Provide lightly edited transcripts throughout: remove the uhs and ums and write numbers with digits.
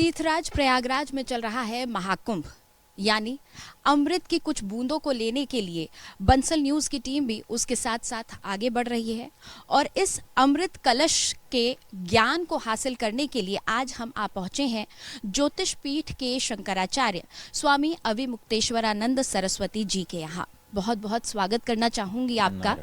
तीर्थराज प्रयागराज में चल रहा है महाकुंभ, यानी अमृत की कुछ बूंदों को लेने के लिए बंसल न्यूज़ की टीम भी उसके साथ साथ आगे बढ़ रही है। और इस अमृत कलश के ज्ञान को हासिल करने के लिए आज हम आ पहुंचे हैं ज्योतिष पीठ के शंकराचार्य स्वामी अविमुक्तेश्वरानंद सरस्वती जी के यहाँ। बहुत बहुत स्वागत करना चाहूँगी आपका।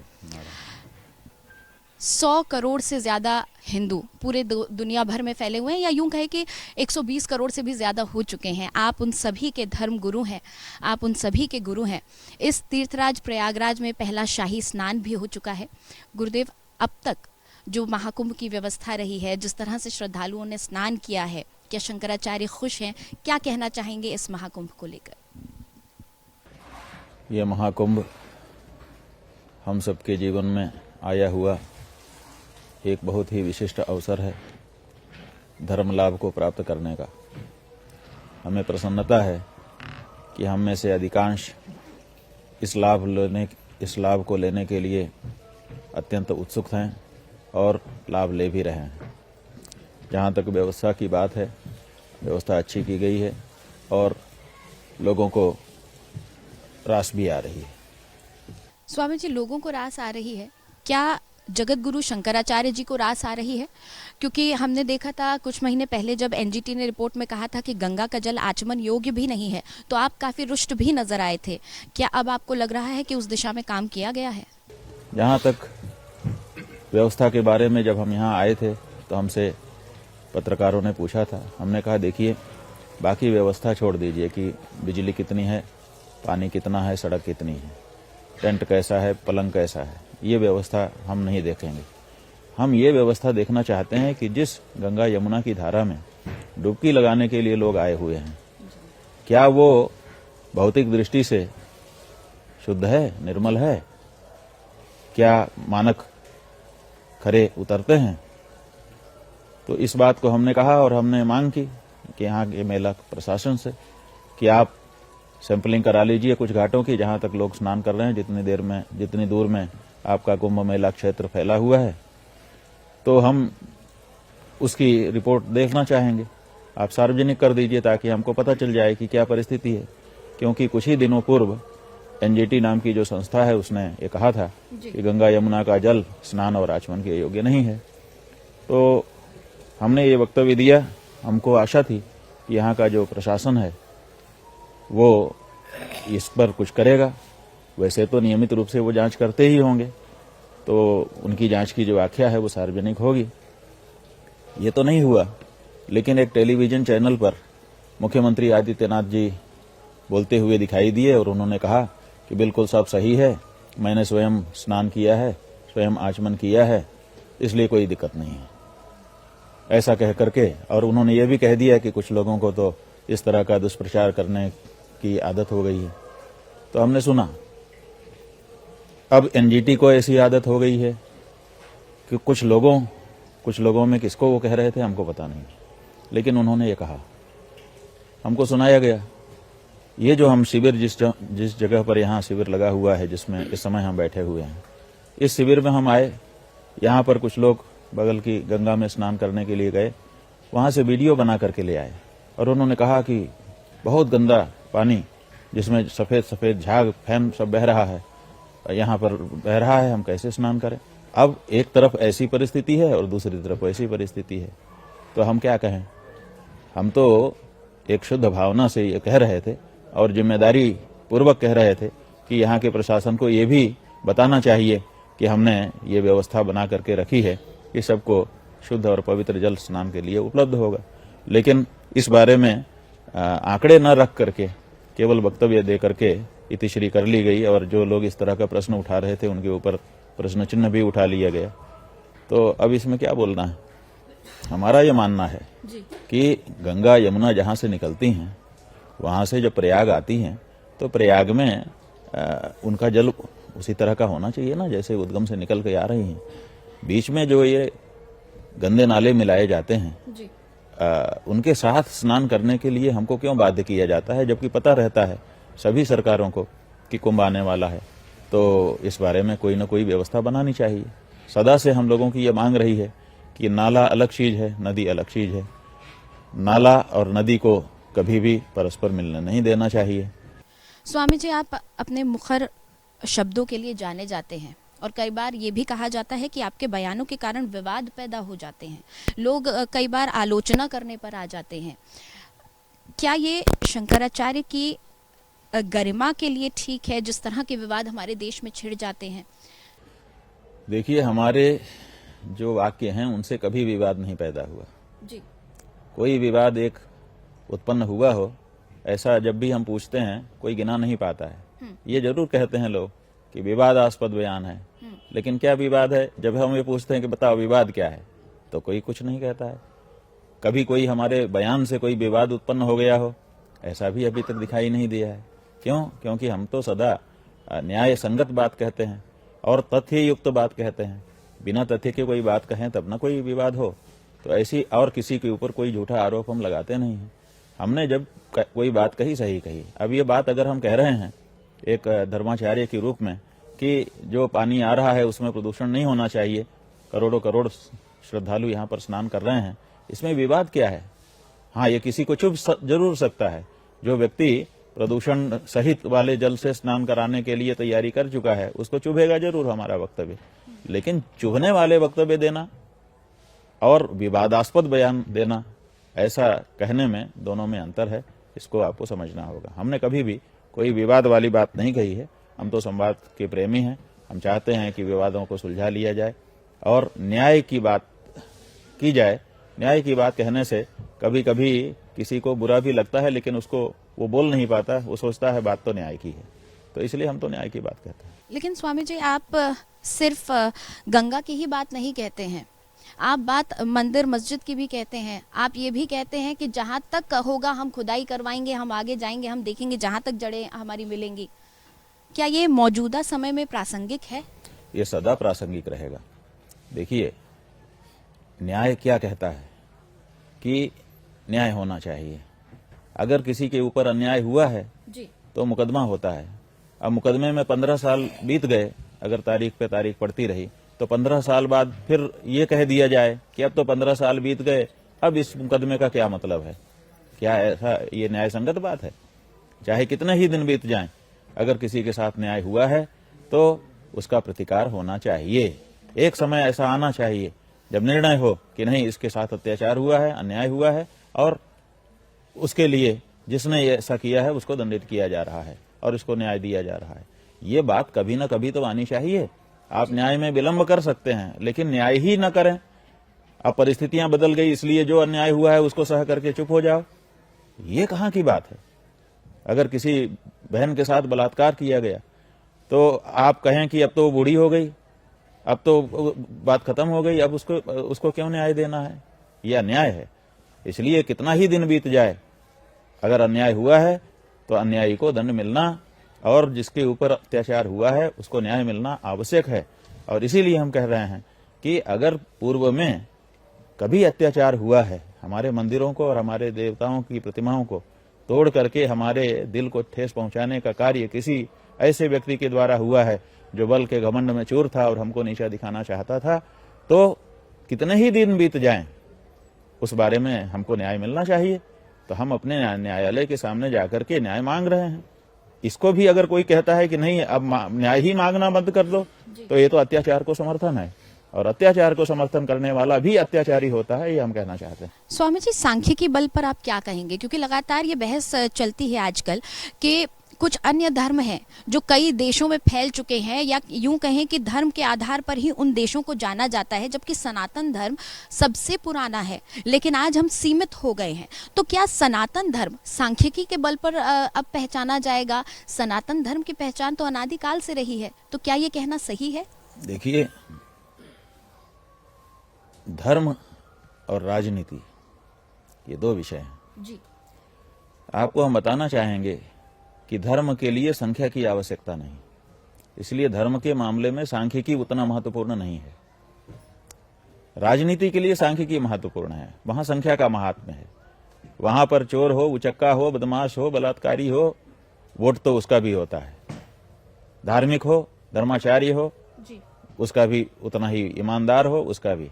100 करोड़ से ज़्यादा हिंदू पूरे दुनिया भर में फैले हुए हैं, या यूं कहे कि 120 करोड़ से भी ज़्यादा हो चुके हैं। आप उन सभी के धर्म गुरु हैं, आप उन सभी के गुरु हैं। इस तीर्थराज प्रयागराज में पहला शाही स्नान भी हो चुका है। गुरुदेव, अब तक जो महाकुंभ की व्यवस्था रही है, जिस तरह से श्रद्धालुओं ने स्नान किया है, क्या शंकराचार्य खुश हैं? क्या कहना चाहेंगे इस महाकुंभ को लेकर? यह महाकुंभ हम सबके जीवन में आया हुआ एक बहुत ही विशिष्ट अवसर है धर्म लाभ को प्राप्त करने का। हमें प्रसन्नता है कि हम में से अधिकांश इस लाभ को लेने के लिए अत्यंत उत्सुक हैं और लाभ ले भी रहे हैं। जहाँ तक व्यवस्था की बात है, व्यवस्था अच्छी की गई है और लोगों को रास भी आ रही है। स्वामी जी, लोगों को रास आ रही है, क्या जगत गुरु शंकराचार्य जी को रास आ रही है? क्योंकि हमने देखा था कुछ महीने पहले जब एनजीटी ने रिपोर्ट में कहा था कि गंगा का जल आचमन योग्य भी नहीं है, तो आप काफी रुष्ट भी नजर आए थे। क्या अब आपको लग रहा है कि उस दिशा में काम किया गया है? जहाँ तक व्यवस्था के बारे में जब हम यहाँ आए थे तो हमसे पत्रकारों ने पूछा था, हमने कहा देखिए, बाकी व्यवस्था छोड़ दीजिए कि बिजली कितनी है, पानी कितना है, सड़क कितनी है, टेंट कैसा है, पलंग कैसा है, ये व्यवस्था हम नहीं देखेंगे। हम ये व्यवस्था देखना चाहते हैं कि जिस गंगा यमुना की धारा में डुबकी लगाने के लिए लोग आए हुए हैं, क्या वो भौतिक दृष्टि से शुद्ध है, निर्मल है, क्या मानक खरे उतरते हैं? तो इस बात को हमने कहा और हमने मांग की कि यहाँ के मेला प्रशासन से कि आप सैंपलिंग करा लीजिए कुछ घाटों की, जहां तक लोग स्नान कर रहे हैं, जितनी दूर में आपका कुंभ मेला क्षेत्र फैला हुआ है, तो हम उसकी रिपोर्ट देखना चाहेंगे। आप सार्वजनिक कर दीजिए ताकि हमको पता चल जाए कि क्या परिस्थिति है। क्योंकि कुछ ही दिनों पूर्व एनजीटी नाम की जो संस्था है उसने ये कहा था कि गंगा यमुना का जल स्नान और आचमन के योग्य नहीं है। तो हमने ये वक्तव्य दिया। हमको आशा थी कि यहाँ का जो प्रशासन है वो इस पर कुछ करेगा। वैसे तो नियमित रूप से वो जांच करते ही होंगे, तो उनकी जांच की जो आख्या है वो सार्वजनिक होगी। ये तो नहीं हुआ, लेकिन एक टेलीविजन चैनल पर मुख्यमंत्री आदित्यनाथ जी बोलते हुए दिखाई दिए और उन्होंने कहा कि बिल्कुल सब सही है, मैंने स्वयं स्नान किया है, स्वयं आचमन किया है, इसलिए कोई दिक्कत नहीं है, ऐसा कह करके। और उन्होंने ये भी कह दिया कि कुछ लोगों को तो इस तरह का दुष्प्रचार करने की आदत हो गई है। तो हमने सुना। अब एनजीटी को ऐसी आदत हो गई है कि कुछ लोगों में किसको वो कह रहे थे हमको पता नहीं, लेकिन उन्होंने ये कहा, हमको सुनाया गया। ये जो हम शिविर जिस जगह पर यहाँ शिविर लगा हुआ है, जिसमें इस समय हम बैठे हुए हैं, इस शिविर में हम आए। यहाँ पर कुछ लोग बगल की गंगा में स्नान करने के लिए गए, वहां से वीडियो बना करके ले आए और उन्होंने कहा कि बहुत गंदा पानी, जिसमें सफेद सफेद झाग फैन सब बह रहा है, यहाँ पर बह रहा है, हम कैसे स्नान करें? अब एक तरफ ऐसी परिस्थिति है और दूसरी तरफ ऐसी परिस्थिति है, तो हम क्या कहें? हम तो एक शुद्ध भावना से ये कह रहे थे और जिम्मेदारी पूर्वक कह रहे थे कि यहाँ के प्रशासन को ये भी बताना चाहिए कि हमने ये व्यवस्था बना करके रखी है कि सबको शुद्ध और पवित्र जल स्नान के लिए उपलब्ध होगा। लेकिन इस बारे में आंकड़े न रख करके केवल वक्तव्य दे करके इतिश्री कर ली गई और जो लोग इस तरह का प्रश्न उठा रहे थे उनके ऊपर प्रश्न चिन्ह भी उठा लिया गया। तो अब इसमें क्या बोलना है? हमारा ये मानना है कि गंगा यमुना जहाँ से निकलती हैं, वहाँ से जब प्रयाग आती हैं, तो प्रयाग में उनका जल उसी तरह का होना चाहिए ना, जैसे उद्गम से निकल के आ रही हैं। बीच में जो ये गंदे नाले मिलाए जाते हैं, उनके साथ स्नान करने के लिए हमको क्यों बाध्य किया जाता है, जबकि पता रहता है सभी सरकारों को कि कुंभ आने वाला है। तो इस बारे में कोई न कोई व्यवस्था बनानी चाहिए। सदा से हम लोगों की ये मांग रही है कि नाला अलग चीज है, नदी अलग चीज है। नाला और नदी को कभी भी परस्पर मिलने नहीं देना चाहिए। स्वामी जी, आप अपने मुखर शब्दों के लिए जाने जाते हैं और कई बार ये भी कहा जाता है कि आपके बयानों के कारण विवाद पैदा हो जाते हैं, लोग कई बार आलोचना करने पर आ जाते हैं। क्या ये शंकराचार्य की गरिमा के लिए ठीक है जिस तरह के विवाद हमारे देश में छिड़ जाते हैं? देखिए, हमारे जो वाक्य हैं उनसे कभी विवाद नहीं पैदा हुआ जी। कोई विवाद एक उत्पन्न हुआ हो ऐसा जब भी हम पूछते हैं कोई गिना नहीं पाता है। ये जरूर कहते हैं लोग कि विवादास्पद बयान है, लेकिन क्या विवाद है? जब हम ये पूछते हैं कि बताओ विवाद क्या है, तो कोई कुछ नहीं कहता है। कभी कोई हमारे बयान से कोई विवाद उत्पन्न हो गया हो, ऐसा भी अभी तक दिखाई नहीं दिया है। क्यों? क्योंकि हम तो सदा न्याय संगत बात कहते हैं और तथ्य युक्त बात कहते हैं। बिना तथ्य के कोई बात कहें तब ना कोई विवाद हो। तो ऐसी और किसी के ऊपर कोई झूठा आरोप हम लगाते नहीं हैं। हमने जब कोई बात कही, सही कही। अब ये बात अगर हम कह रहे हैं एक धर्माचार्य के रूप में कि जो पानी आ रहा है उसमें प्रदूषण नहीं होना चाहिए, करोड़ों करोड़ श्रद्धालु यहाँ पर स्नान कर रहे हैं, इसमें विवाद क्या है? हाँ, ये किसी को चुभ जरूर सकता है। जो व्यक्ति प्रदूषण सहित वाले जल से स्नान कराने के लिए तैयारी कर चुका है उसको चुभेगा जरूर हमारा वक्तव्य, लेकिन चुभने वाले वक्तव्य देना और विवादास्पद बयान देना, ऐसा कहने में दोनों में अंतर है। इसको आपको समझना होगा। हमने कभी भी कोई विवाद वाली बात नहीं कही है। हम तो संवाद के प्रेमी हैं। हम चाहते हैं कि विवादों को सुलझा लिया जाए और न्याय की बात की जाए। न्याय की बात कहने से कभी कभी किसी को बुरा भी लगता है, लेकिन उसको वो बोल नहीं पाता, वो सोचता है बात तो न्याय की है। तो इसलिए हम तो न्याय की बात कहते हैं। लेकिन स्वामी जी, आप सिर्फ गंगा की ही बात नहीं कहते हैं, आप बात मंदिर मस्जिद की भी कहते हैं। आप ये भी कहते हैं कि जहाँ तक होगा हम खुदाई करवाएंगे, हम आगे जाएंगे, हम देखेंगे जहाँ तक जड़ें हमारी मिलेंगी। क्या ये मौजूदा समय में प्रासंगिक है? ये सदा प्रासंगिक रहेगा। देखिए, न्याय क्या कहता है कि न्याय होना चाहिए। अगर किसी के ऊपर अन्याय हुआ है जी, तो मुकदमा होता है। अब मुकदमे में 15 साल बीत गए, अगर तारीख पे तारीख पड़ती रही तो 15 साल बाद फिर ये कह दिया जाए कि अब तो 15 साल बीत गए, अब इस मुकदमे का क्या मतलब है? क्या ऐसा ये न्याय संगत बात है? चाहे कितने ही दिन बीत जाएं, अगर किसी के साथ न्याय हुआ है तो उसका प्रतिकार होना चाहिए। एक समय ऐसा आना चाहिए जब निर्णय हो कि नहीं, इसके साथ अत्याचार हुआ है, अन्याय हुआ है और उसके लिए जिसने ऐसा किया है उसको दंडित किया जा रहा है और इसको न्याय दिया जा रहा है। ये बात कभी ना कभी तो आनी चाहिए। आप न्याय में विलंब कर सकते हैं, लेकिन न्याय ही न करें। अब परिस्थितियां बदल गई, इसलिए जो अन्याय हुआ है उसको सह करके चुप हो जाओ, ये कहाँ की बात है? अगर किसी बहन के साथ बलात्कार किया गया तो आप कहें कि अब तो वो बूढ़ी हो गई, अब तो बात खत्म हो गई, अब उसको क्यों न्याय देना है? यह अन्याय है। इसलिए कितना ही दिन बीत जाए, अगर अन्याय हुआ है तो अन्यायी को दंड मिलना और जिसके ऊपर अत्याचार हुआ है उसको न्याय मिलना आवश्यक है। और इसीलिए हम कह रहे हैं कि अगर पूर्व में कभी अत्याचार हुआ है, हमारे मंदिरों को और हमारे देवताओं की प्रतिमाओं को तोड़ करके हमारे दिल को ठेस पहुंचाने का कार्य किसी ऐसे व्यक्ति के द्वारा हुआ है जो बल के घमंड में चूर था और हमको नीचा दिखाना चाहता था, तो कितने ही दिन बीत जाएं, उस बारे में हमको न्याय मिलना चाहिए। तो हम अपने न्यायालय के सामने जाकर के न्याय मांग रहे हैं। इसको भी अगर कोई कहता है कि नहीं, अब न्याय ही मांगना बंद कर दो, तो ये तो अत्याचार को समर्थन है और अत्याचार को समर्थन करने वाला भी अत्याचारी होता है, ये हम कहना चाहते हैं। स्वामी जी, सांख्यिकी बल पर आप क्या कहेंगे? क्योंकि लगातार ये बहस चलती है आजकल कि कुछ अन्य धर्म हैं जो कई देशों में फैल चुके हैं, या यूं कहें कि धर्म के आधार पर ही उन देशों को जाना जाता है, जबकि सनातन धर्म सबसे पुराना है, लेकिन आज हम सीमित हो गए हैं। तो क्या सनातन धर्म सांख्यिकी के बल पर अब पहचाना जाएगा? सनातन धर्म की पहचान तो अनादिकाल से रही है, तो क्या ये कहना सही है? देखिए, धर्म और राजनीति ये दो विषय हैं जी। आपको हम बताना चाहेंगे कि धर्म के लिए संख्या की आवश्यकता नहीं, इसलिए धर्म के मामले में सांख्यिकी उतना महत्वपूर्ण नहीं है। राजनीति के लिए सांख्यिकी महत्वपूर्ण है, वहां संख्या का महात्म्य है। वहां पर चोर हो, उचक्का हो, बदमाश हो, बलात्कारी हो, वोट तो उसका भी होता है। धार्मिक हो, धर्माचार्य हो जी, उसका भी उतना ही, ईमानदार हो उसका भी।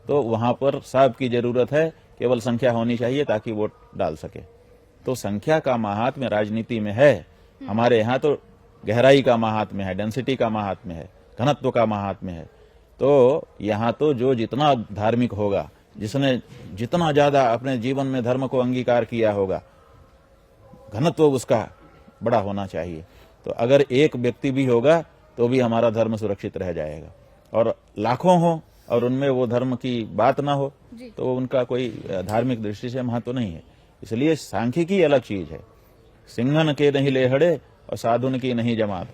तो वहां पर साहब की जरूरत है केवल संख्या होनी चाहिए ताकि वोट डाल सके। तो संख्या का महात्म्य राजनीति में है, हमारे यहाँ तो गहराई का महात्म्य है, डेंसिटी का महात्म्य है, घनत्व का महात्म्य है। तो यहाँ तो जो जितना धार्मिक होगा, जिसने जितना ज्यादा अपने जीवन में धर्म को अंगीकार किया होगा, घनत्व उसका बड़ा होना चाहिए। तो अगर एक व्यक्ति भी होगा तो भी हमारा धर्म सुरक्षित रह जाएगा, और लाखों हो और उनमें वो धर्म की बात ना हो तो उनका कोई धार्मिक दृष्टि से महत्व नहीं है। इसलिए सांख्यिकी अलग चीज है। सिंहन के नहीं लेहड़े और साधुन की नहीं जमात।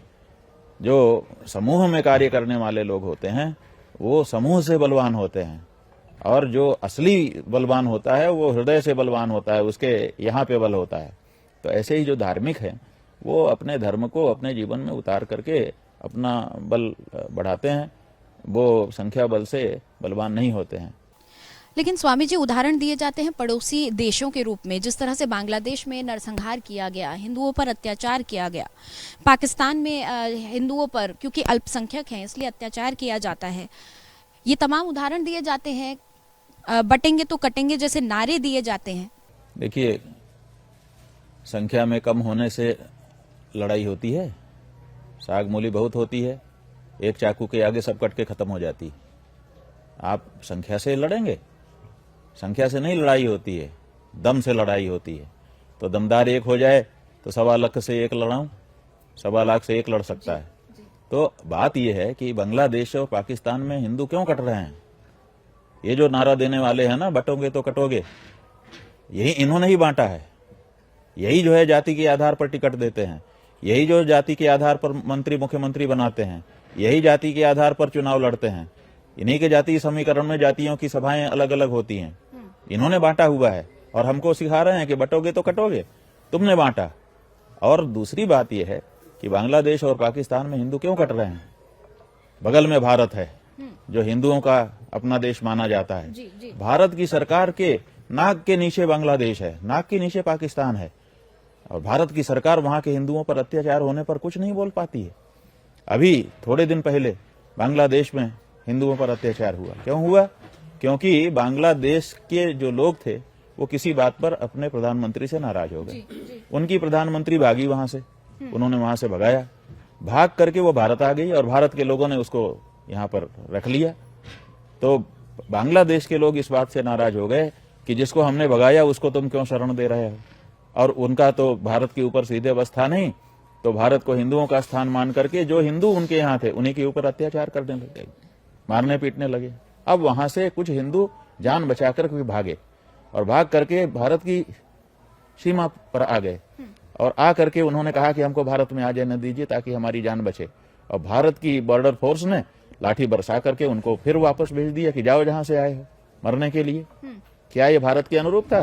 जो समूह में कार्य करने वाले लोग होते हैं वो समूह से बलवान होते हैं, और जो असली बलवान होता है वो हृदय से बलवान होता है, उसके यहाँ पे बल होता है। तो ऐसे ही जो धार्मिक है वो अपने धर्म को अपने जीवन में उतार करके अपना बल बढ़ाते हैं, वो संख्या बल से बलवान नहीं होते हैं। लेकिन स्वामी जी, उदाहरण दिए जाते हैं पड़ोसी देशों के रूप में, जिस तरह से बांग्लादेश में नरसंहार किया गया, हिंदुओं पर अत्याचार किया गया, पाकिस्तान में हिंदुओं पर क्योंकि अल्पसंख्यक हैं इसलिए अत्याचार किया जाता है। ये तमाम उदाहरण दिए जाते हैं। बटेंगे तो कटेंगे जैसे नारे दिए जाते हैं। देखिए, संख्या में कम होने से लड़ाई होती है, साग मूली बहुत होती है, एक चाकू के आगे सब कट के खत्म हो जाती है। आप संख्या से लड़ेंगे? संख्या से नहीं लड़ाई होती है, दम से लड़ाई होती है। तो दमदार एक हो जाए तो 1.25 लाख से एक लड़ाऊं, 1.25 लाख से एक लड़ सकता है। तो बात यह है कि बांग्लादेश और पाकिस्तान में हिंदू क्यों कट रहे हैं? ये जो नारा देने वाले हैं ना, बटोगे तो कटोगे, यही इन्होंने ही बांटा है। यही जो है जाति के आधार पर टिकट देते हैं, यही जो जाति के आधार पर मंत्री मुख्यमंत्री बनाते हैं, यही जाति के आधार पर चुनाव लड़ते हैं। इन्हीं के जातीय समीकरण में जातियों की सभाएं अलग अलग होती हैं। इन्होंने बांटा हुआ है और हमको सिखा रहे हैं कि बटोगे तो कटोगे, तुमने बांटा। और दूसरी बात यह है कि बांग्लादेश और पाकिस्तान में हिंदू क्यों कट रहे हैं? बगल में भारत है जो हिंदुओं का अपना देश माना जाता है। भारत की सरकार के नाक के नीचे बांग्लादेश है, नाक के नीचे पाकिस्तान है, और भारत की सरकार वहां के हिंदुओं पर अत्याचार होने पर कुछ नहीं बोल पाती है। अभी थोड़े दिन पहले बांग्लादेश में हिंदुओं पर अत्याचार हुआ। क्यों हुआ? क्योंकि बांग्लादेश के जो लोग थे वो किसी बात पर अपने प्रधानमंत्री से नाराज हो गए। उनकी प्रधानमंत्री भागी वहां से, उन्होंने वहां से भगाया, भाग करके वो भारत आ गई और भारत के लोगों ने उसको यहाँ पर रख लिया। तो बांग्लादेश के लोग इस बात से नाराज हो गए कि जिसको हमने भगाया उसको तुम क्यों शरण दे रहे हो। और उनका तो भारत के ऊपर सीधे बस था नहीं, तो भारत को हिंदुओं का स्थान मान करके जो हिंदू उनके यहाँ थे उन्हीं के ऊपर अत्याचार करने लगे, मारने पीटने लगे। अब वहां से कुछ हिंदू जान बचाकर भागे और भाग करके भारत की सीमा पर आ गए, और आ करके उन्होंने कहा कि हमको भारत में आ जाने दीजिए ताकि हमारी जान बचे। और भारत की बॉर्डर फोर्स ने लाठी बरसा करके उनको फिर वापस भेज दिया कि जाओ जहां से आए हो मरने के लिए। क्या ये भारत के अनुरूप था?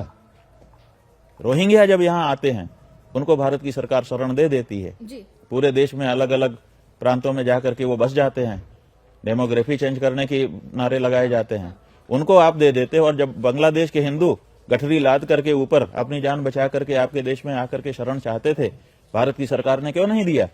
रोहिंग्या जब यहाँ आते हैं उनको भारत की सरकार शरण दे देती है, पूरे देश में अलग अलग प्रांतों में जाकर के वो बस जाते हैं, डेमोग्राफी चेंज करने की नारे लगाए जाते हैं, उनको आप दे देते हो। और जब बांग्लादेश के हिंदू गठरी लाद करके ऊपर अपनी जान बचा करके आपके देश में आकर के शरण चाहते थे, भारत की सरकार ने क्यों नहीं दिया?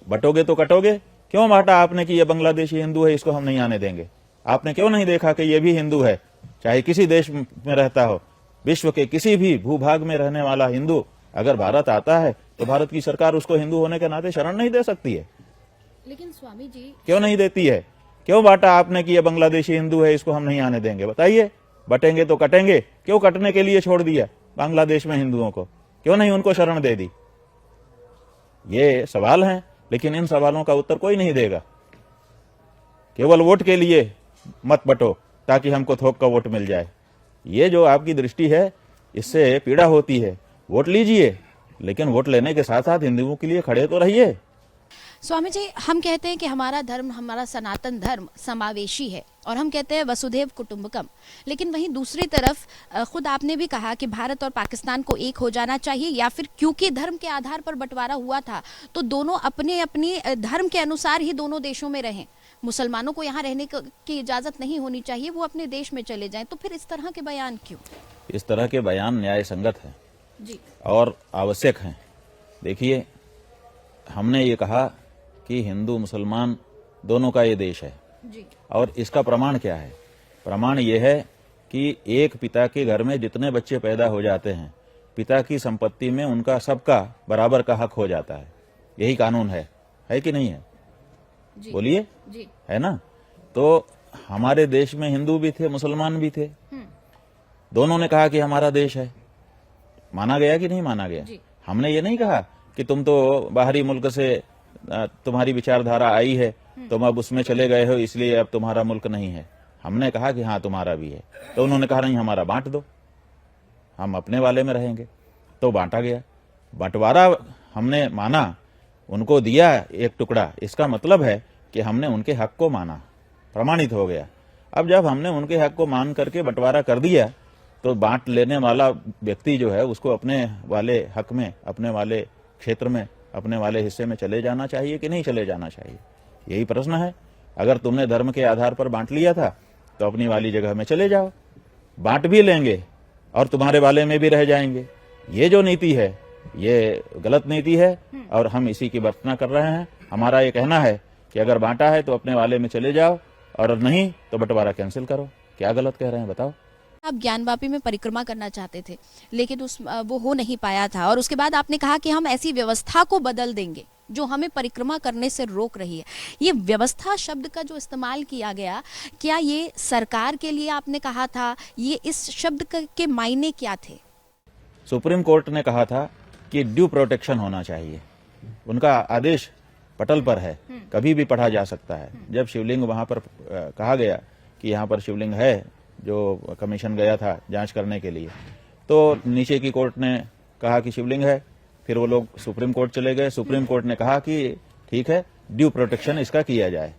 बटोगे तो कटोगे क्यों बांटा आपने कि ये बांग्लादेशी हिंदू है, इसको हम नहीं आने देंगे? आपने क्यों नहीं देखा कि ये भी हिंदू है? चाहे किसी देश में रहता हो, विश्व के किसी भी भूभाग में रहने वाला हिंदू अगर भारत आता है तो भारत की सरकार उसको हिंदू होने के नाते शरण नहीं दे सकती है। लेकिन स्वामी जी, क्यों नहीं देती है? क्यों बांटा आपने कि ये बांग्लादेशी हिंदू है, इसको हम नहीं आने देंगे? बताइए। बटेंगे तो कटेंगे, क्यों कटने के लिए छोड़ दिया बांग्लादेश में हिंदुओं को? क्यों नहीं उनको शरण दे दी? ये सवाल हैं, लेकिन इन सवालों का उत्तर कोई नहीं देगा। केवल वोट के लिए मत बटो ताकि हमको थोक का वोट मिल जाए, ये जो आपकी दृष्टि है इससे पीड़ा होती है। वोट लीजिए, लेकिन वोट लेने के साथ साथ हिंदुओं के लिए खड़े तो रहिए। स्वामी जी, हम कहते हैं कि हमारा धर्म, हमारा सनातन धर्म समावेशी है, और हम कहते हैं वसुधैव कुटुंबकम। लेकिन वहीं दूसरी तरफ खुद आपने भी कहा कि भारत और पाकिस्तान को एक हो जाना चाहिए, या फिर क्योंकि धर्म के आधार पर बंटवारा हुआ था तो दोनों अपने अपने धर्म के अनुसार ही दोनों देशों में रहें। मुसलमानों को यहाँ रहने की इजाजत नहीं होनी चाहिए, वो अपने देश में चले जाएं। तो फिर इस तरह के बयान क्यों? इस तरह के बयान न्याय संगत है जी और आवश्यक हैं। देखिए, हमने ये कहा कि हिंदू मुसलमान दोनों का ये देश है, जी। और इसका प्रमाण क्या है? प्रमाण ये है कि एक पिता के घर में जितने बच्चे पैदा हो जाते हैं, पिता की संपत्ति में उनका सबका बराबर का हक हो जाता है। यही कानून है कि नहीं है? जी बोलिए। जी। है ना? तो हमारे देश में हिंदू भी थे, मुसलमान भी थे, दोनों ने कहा कि हमारा देश है। माना गया कि नहीं माना गया? जी। हमने ये नहीं कहा कि तुम तो बाहरी मुल्क से तुम्हारी विचारधारा आई है, तुम अब उसमें चले गए हो इसलिए अब तुम्हारा मुल्क नहीं है। हमने कहा कि हाँ तुम्हारा भी है। तो उन्होंने कहा नहीं, हमारा बांट दो, हम अपने वाले में रहेंगे। तो बांटा गया। बंटवारा हमने माना, उनको दिया एक टुकड़ा, इसका मतलब है कि हमने उनके हक को माना, प्रमाणित हो गया। अब जब हमने उनके हक को मान करके बंटवारा कर दिया तो बांट लेने वाला व्यक्ति जो है उसको अपने वाले हक में, अपने वाले क्षेत्र में, अपने वाले हिस्से में चले जाना चाहिए कि नहीं चले जाना चाहिए? यही प्रश्न है। अगर तुमने धर्म के आधार पर बांट लिया था तो अपनी वाली जगह में चले जाओ, बांट भी लेंगे और तुम्हारे वाले में भी रह जाएंगे। ये जो नीति है ये गलत नीति है और हम इसी की वर्तना कर रहे हैं। हमारा ये कहना है कि अगर बांटा है तो अपने वाले में चले जाओ और नहीं तो बंटवारा कैंसिल करो। क्या गलत कह रहे हैं बताओ? आप ज्ञानवापी में परिक्रमा करना चाहते थे लेकिन वो हो नहीं पाया था, और उसके बाद आपने कहा कि हम ऐसी व्यवस्था को बदल देंगे जो हमें परिक्रमा करने से रोक रही है। ये व्यवस्था शब्द का जो इस्तेमाल किया गया, क्या ये सरकार के लिए आपने कहा था? ये इस शब्द के मायने क्या थे? सुप्रीम कोर्ट ने कहा था कि ड्यू प्रोटेक्शन होना चाहिए। उनका आदेश पटल पर है, कभी भी पढ़ा जा सकता है। जब शिवलिंग वहां पर कहा गया कि यहाँ पर शिवलिंग है, जो कमीशन गया था जांच करने के लिए, तो नीचे की कोर्ट ने कहा कि शिवलिंग है। फिर वो लोग सुप्रीम कोर्ट चले गए। सुप्रीम कोर्ट ने कहा कि ठीक है, ड्यू प्रोटेक्शन इसका किया जाए।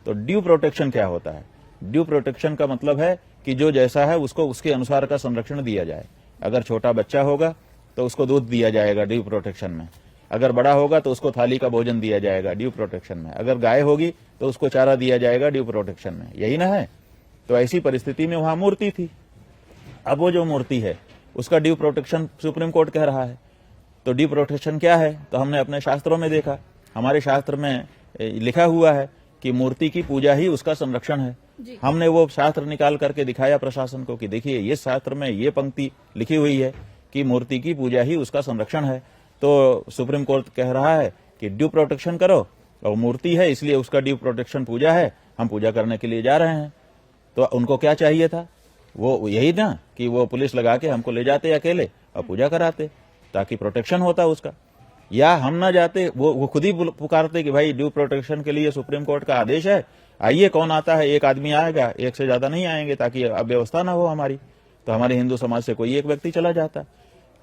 तो ड्यू प्रोटेक्शन क्या होता है? ड्यू प्रोटेक्शन का मतलब है कि जो जैसा है उसको उसके अनुसार का संरक्षण दिया जाए। अगर छोटा बच्चा होगा तो उसको दूध दिया जाएगा ड्यू प्रोटेक्शन में, अगर बड़ा होगा तो उसको थाली का भोजन दिया जाएगा ड्यू प्रोटेक्शन में, अगर गाय होगी तो उसको चारा दिया जाएगा ड्यू प्रोटेक्शन में। यही ना है? तो ऐसी परिस्थिति में वहां मूर्ति थी। अब वो जो मूर्ति है उसका ड्यू प्रोटेक्शन सुप्रीम कोर्ट कह रहा है। तो ड्यू प्रोटेक्शन क्या है? तो हमने अपने शास्त्रों में देखा, हमारे शास्त्र में लिखा हुआ है कि मूर्ति की पूजा ही उसका संरक्षण है। हमने वो शास्त्र निकाल करके दिखाया प्रशासन को कि देखिए ये शास्त्र में ये पंक्ति लिखी हुई है कि मूर्ति की पूजा ही उसका संरक्षण है। तो सुप्रीम कोर्ट कह रहा है कि ड्यू प्रोटेक्शन करो, और मूर्ति है इसलिए उसका ड्यू प्रोटेक्शन पूजा है, हम पूजा करने के लिए जा रहे हैं। तो उनको क्या चाहिए था? वो यही ना कि वो पुलिस लगा के हमको ले जाते अकेले और पूजा कराते ताकि प्रोटेक्शन होता उसका, या हम ना जाते, वो खुद ही पुकारते कि भाई ड्यू प्रोटेक्शन के लिए सुप्रीम कोर्ट का आदेश है, आइए कौन आता है, एक आदमी आएगा, एक से ज्यादा नहीं आएंगे ताकि अव्यवस्था ना हो हमारी। तो हमारे हिंदू समाज से कोई एक व्यक्ति चला जाता।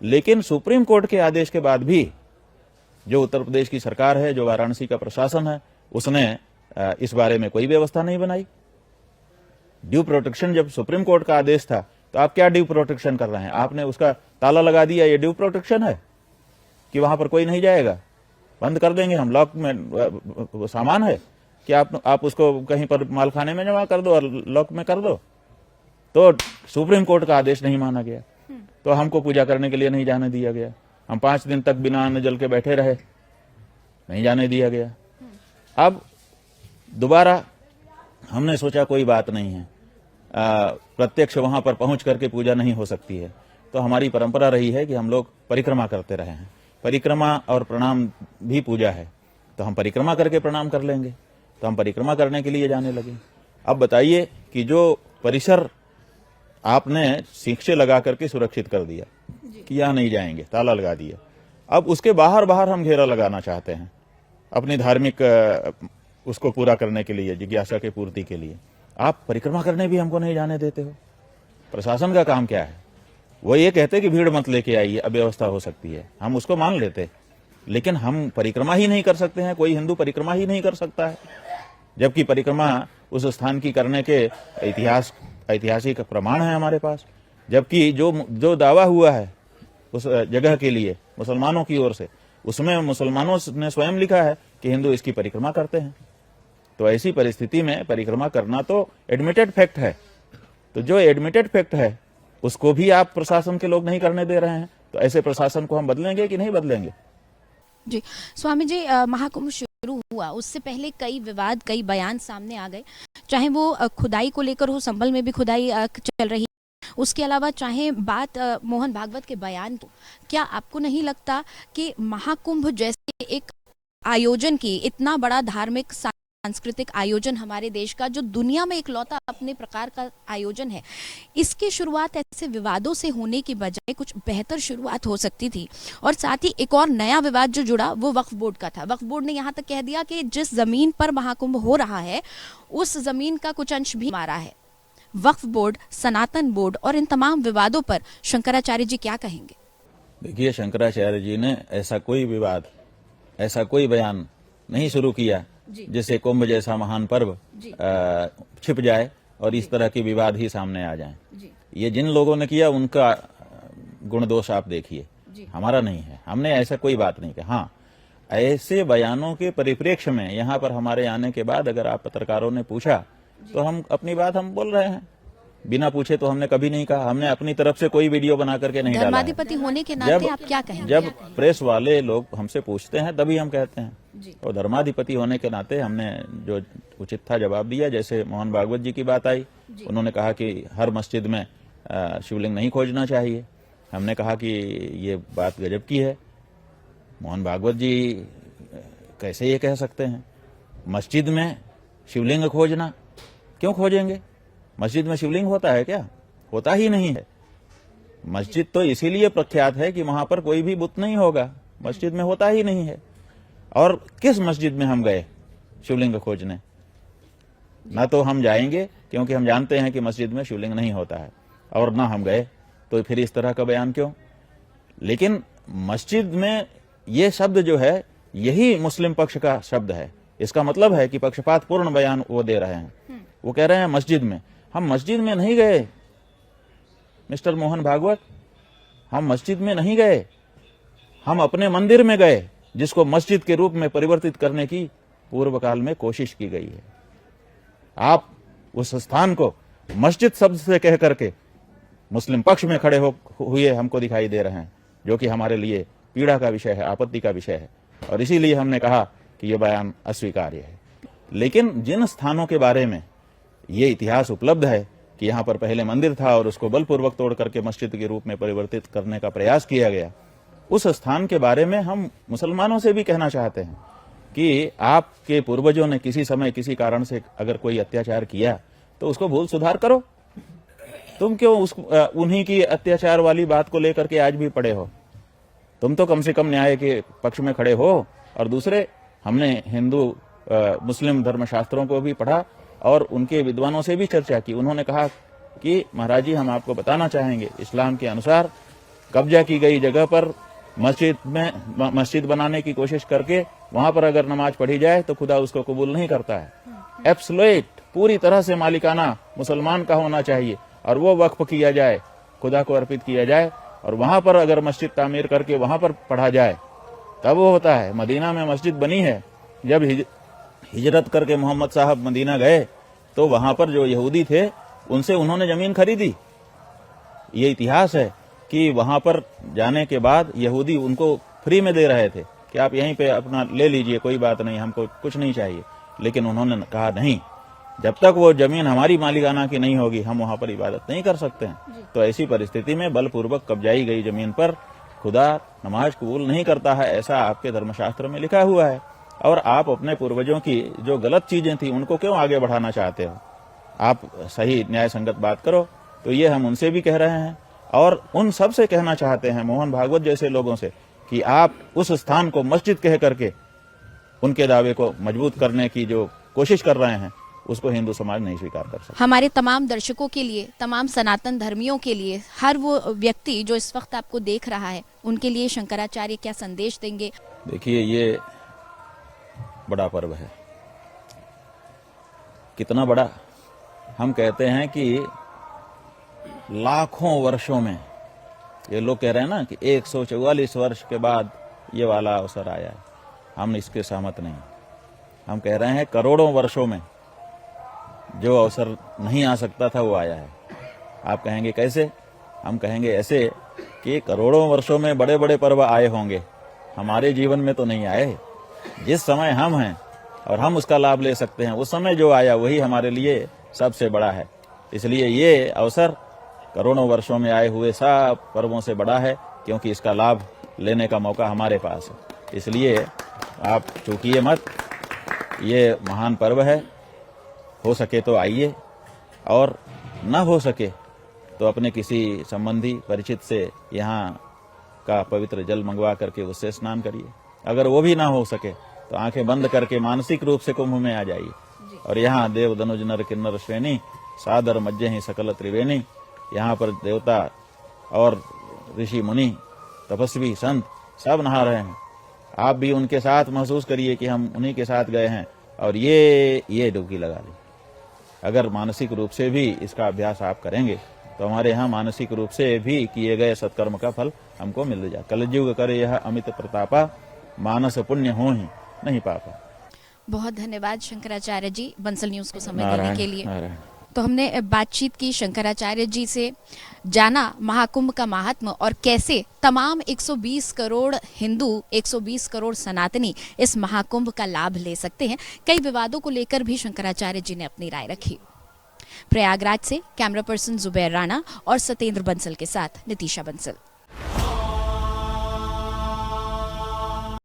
लेकिन सुप्रीम कोर्ट के आदेश के बाद भी जो उत्तर प्रदेश की सरकार है, जो वाराणसी का प्रशासन है, उसने इस बारे में कोई व्यवस्था नहीं बनाई। ड्यू प्रोटेक्शन जब सुप्रीम कोर्ट का आदेश था तो आप क्या ड्यू प्रोटेक्शन कर रहे हैं? आपने उसका ताला लगा दिया। ये ड्यू प्रोटेक्शन है कि वहां पर कोई नहीं जाएगा, बंद कर देंगे हम, लॉक में सामान है कि आप उसको कहीं पर मालखाने में जमा कर दो और लॉक में कर दो। तो सुप्रीम कोर्ट का आदेश नहीं माना गया, तो हमको पूजा करने के लिए नहीं जाने दिया गया। हम 5 दिन तक बिना अन्न जल के बैठे रहे, नहीं जाने दिया गया। अब दोबारा हमने सोचा कोई बात नहीं है, प्रत्यक्ष वहां पर पहुंच करके पूजा नहीं हो सकती है। तो हमारी परंपरा रही है कि हम लोग परिक्रमा करते रहे हैं। परिक्रमा और प्रणाम भी पूजा है, तो हम परिक्रमा करके प्रणाम कर लेंगे। तो हम परिक्रमा करने के लिए जाने लगे। अब बताइए कि जो परिसर आपने शीशे लगा करके सुरक्षित कर दिया कि यहाँ नहीं जाएंगे, ताला लगा दिया, अब उसके बाहर बाहर हम घेरा लगाना चाहते हैं अपनी धार्मिक उसको पूरा करने के लिए, जिज्ञासा की पूर्ति के लिए। आप परिक्रमा करने भी हमको नहीं जाने देते हो। प्रशासन का काम क्या है? वो ये कहते कि भीड़ मत लेके आइए, अव्यवस्था हो सकती है, हम उसको मान लेते, लेकिन हम परिक्रमा ही नहीं कर सकते हैं। कोई हिंदू परिक्रमा ही नहीं कर सकता है, जबकि परिक्रमा उस स्थान की करने के ऐतिहासिक प्रमाण है हमारे पास। जबकि जो दावा हुआ है उस जगह के लिए मुसलमानों की ओर से, उसमें मुसलमानों ने स्वयं लिखा है कि हिंदू इसकी परिक्रमा करते हैं। तो ऐसी परिस्थिति में परिक्रमा करना तो एडमिटेड फैक्ट है। तो जो एडमिटेड फैक्ट है उसको भी आप प्रशासन के लोग नहीं करने दे रहे हैं, तो ऐसे प्रशासन को हम बदलेंगे कि नहीं बदलेंगे? जी स्वामी जी, महाकुंभ शुरू हुआ उससे पहले कई विवाद, कई बयान सामने आ गए, चाहे वो खुदाई को लेकर हो, संभल में भी खुदाई चल रही, उसके अलावा चाहे बात मोहन भागवत के बयान की, क्या आपको नहीं लगता कि महाकुंभ जैसे एक आयोजन की, इतना बड़ा धार्मिक सांस्कृतिक आयोजन हमारे देश का, जो दुनिया में इकलौता अपने प्रकार का आयोजन है, इसकी शुरुआत ऐसे विवादों से होने की बजाय कुछ बेहतर शुरुआत हो सकती थी? और साथ ही एक और नया विवाद जो जुड़ा वो वक्फ बोर्ड का था। वक्फ बोर्ड ने यहाँ तक कह दिया कि जिस जमीन पर महाकुंभ हो रहा है उस जमीन का कुछ अंश भी हमारा है। वक्फ बोर्ड, सनातन बोर्ड और इन तमाम विवादों पर शंकराचार्य जी क्या कहेंगे? देखिए, शंकराचार्य जी ने ऐसा कोई विवाद, ऐसा कोई बयान नहीं शुरू किया जिससे कुंभ जैसा महान पर्व छिप जाए और इस तरह के विवाद ही सामने आ जाएं। ये जिन लोगों ने किया उनका गुण दोष आप देखिए, हमारा नहीं है। हमने ऐसा कोई बात नहीं कहा। हाँ, ऐसे बयानों के परिप्रेक्ष्य में यहाँ पर हमारे आने के बाद अगर आप पत्रकारों ने पूछा तो हम अपनी बात हम बोल रहे हैं। बिना पूछे तो हमने कभी नहीं कहा। हमने अपनी तरफ से कोई वीडियो बना करके नहीं डाला है। धर्माधिपति होने के नाते आप क्या कहेंगे? जब प्रेस वाले लोग हमसे पूछते हैं तभी हम कहते हैं, और धर्माधिपति होने के नाते हमने जो उचित था जवाब दिया। जैसे मोहन भागवत जी की बात आई, उन्होंने कहा कि हर मस्जिद में शिवलिंग नहीं खोजना चाहिए। हमने कहा कि ये बात गजब की है। मोहन भागवत जी कैसे ये कह सकते हैं? मस्जिद में शिवलिंग खोजना, क्यों खोजेंगे? मस्जिद में शिवलिंग होता है क्या? होता ही नहीं है। मस्जिद तो इसीलिए प्रख्यात है कि वहां पर कोई भी बुत नहीं होगा, मस्जिद में होता ही नहीं है। और किस मस्जिद में हम गए शिवलिंग खोजने? ना तो हम जाएंगे क्योंकि हम जानते हैं कि मस्जिद में शिवलिंग नहीं होता है, और ना हम गए, तो फिर इस तरह का बयान क्यों? लेकिन मस्जिद में ये शब्द जो है यही मुस्लिम पक्ष का शब्द है। इसका मतलब है कि पक्षपातपूर्ण बयान वो दे रहे हैं। वो कह रहे हैं मस्जिद में। हम मस्जिद में नहीं गए मिस्टर मोहन भागवत, हम मस्जिद में नहीं गए। हम अपने मंदिर में गए, जिसको मस्जिद के रूप में परिवर्तित करने की पूर्व काल में कोशिश की गई है। आप उस स्थान को मस्जिद शब्द से कह करके मुस्लिम पक्ष में खड़े हुए हमको दिखाई दे रहे हैं, जो कि हमारे लिए पीड़ा का विषय है, आपत्ति का विषय है। और इसीलिए हमने कहा कि यह बयान अस्वीकार्य है। लेकिन जिन स्थानों के बारे में ये इतिहास उपलब्ध है कि यहाँ पर पहले मंदिर था और उसको बलपूर्वक तोड़ करके मस्जिद के रूप में परिवर्तित करने का प्रयास किया गया, उस स्थान के बारे में हम मुसलमानों से भी कहना चाहते हैं कि आपके पूर्वजों ने किसी समय किसी कारण से अगर कोई अत्याचार किया तो उसको भूल सुधार करो। तुम क्यों उन्हीं की अत्याचार वाली बात को लेकर के आज भी पड़े हो? तुम तो कम से कम न्याय के पक्ष में खड़े हो। और दूसरे, हमने हिंदू मुस्लिम धर्मशास्त्रों को भी पढ़ा और उनके विद्वानों से भी चर्चा की। उन्होंने कहा कि महाराज जी, हम आपको बताना चाहेंगे, इस्लाम के अनुसार कब्जा की गई जगह पर मस्जिद बनाने की कोशिश करके वहां पर अगर नमाज पढ़ी जाए तो खुदा उसको कबूल नहीं करता है। एब्सोल्यूट, पूरी तरह से मालिकाना मुसलमान का होना चाहिए और वो वक्फ किया जाए, खुदा को अर्पित किया जाए, और वहां पर अगर मस्जिद तामीर करके वहां पर पढ़ा जाए तब वो होता है। मदीना में मस्जिद बनी है। जब हिजरत करके मोहम्मद साहब मदीना गए तो वहां पर जो यहूदी थे उनसे उन्होंने जमीन खरीदी। ये इतिहास है कि वहां पर जाने के बाद यहूदी उनको फ्री में दे रहे थे कि आप यहीं पे अपना ले लीजिए, कोई बात नहीं, हमको कुछ नहीं चाहिए। लेकिन उन्होंने कहा नहीं, जब तक वो जमीन हमारी मालिकाना की नहीं होगी हम वहां पर इबादत नहीं कर सकते हैं। तो ऐसी परिस्थिति में बलपूर्वक कब्जाई गई जमीन पर खुदा नमाज कबूल नहीं करता है, ऐसा आपके धर्मशास्त्र में लिखा हुआ है। और आप अपने पूर्वजों की जो गलत चीजें थी उनको क्यों आगे बढ़ाना चाहते हो? आप सही न्याय संगत बात करो। तो ये हम उनसे भी कह रहे हैं और उन सब से कहना चाहते हैं, मोहन भागवत जैसे लोगों से, कि आप उस स्थान को मस्जिद कह करके उनके दावे को मजबूत करने की जो कोशिश कर रहे हैं उसको हिंदू समाज नहीं स्वीकार कर सकता। हमारे तमाम दर्शकों के लिए, तमाम सनातन धर्मियों के लिए, हर वो व्यक्ति जो इस वक्त आपको देख रहा है, उनके लिए शंकराचार्य क्या संदेश देंगे? देखिए, ये बड़ा पर्व है। कितना बड़ा? हम कहते हैं कि लाखों वर्षों में, ये लोग कह रहे हैं ना कि 144 वर्ष के बाद ये वाला अवसर आया है। हम इसके सहमत नहीं। हम कह रहे हैं करोड़ों वर्षों में जो अवसर नहीं आ सकता था वो आया है। आप कहेंगे कैसे? हम कहेंगे ऐसे कि करोड़ों वर्षों में बड़े बड़े पर्व आए होंगे, हमारे जीवन में तो नहीं आए। जिस समय हम हैं और हम उसका लाभ ले सकते हैं, उस समय जो आया वही हमारे लिए सबसे बड़ा है। इसलिए ये अवसर करोड़ों वर्षों में आए हुए सब पर्वों से बड़ा है, क्योंकि इसका लाभ लेने का मौका हमारे पास है। इसलिए आप चूकिए मत, ये महान पर्व है। हो सके तो आइए, और न हो सके तो अपने किसी संबंधी परिचित से यहाँ का पवित्र जल मंगवा करके उससे स्नान करिए। अगर वो भी ना हो सके तो आंखें बंद करके मानसिक रूप से कुंभ में आ जाइए। और यहाँ देव धनुज नर किन्नर श्रेणी सादर मज्जे ही सकल त्रिवेणी, यहाँ पर देवता और ऋषि मुनि तपस्वी संत सब नहा रहे हैं। आप भी उनके साथ महसूस करिए कि हम उन्हीं के साथ गए हैं, और ये डुबकी लगा ली। अगर मानसिक रूप से भी इसका अभ्यास आप करेंगे तो हमारे यहाँ मानसिक रूप से भी किए गए सत्कर्म का फल हमको मिल जाए। कलयुग करे यह अमित प्रतापा, मानस पुण्य हो ही नहीं पापा। बहुत धन्यवाद शंकराचार्य जी बंसल न्यूज को समय देने के लिए। नारायण। तो हमने बातचीत की शंकराचार्य जी से, जाना महाकुंभ का महात्म और कैसे तमाम 120 करोड़ हिंदू, 120 करोड़ सनातनी इस महाकुंभ का लाभ ले सकते हैं। कई विवादों को लेकर भी शंकराचार्य जी ने अपनी राय रखी। प्रयागराज से कैमरा पर्सन जुबैर राणा और सत्येंद्र बंसल के साथ नितिशा बंसल।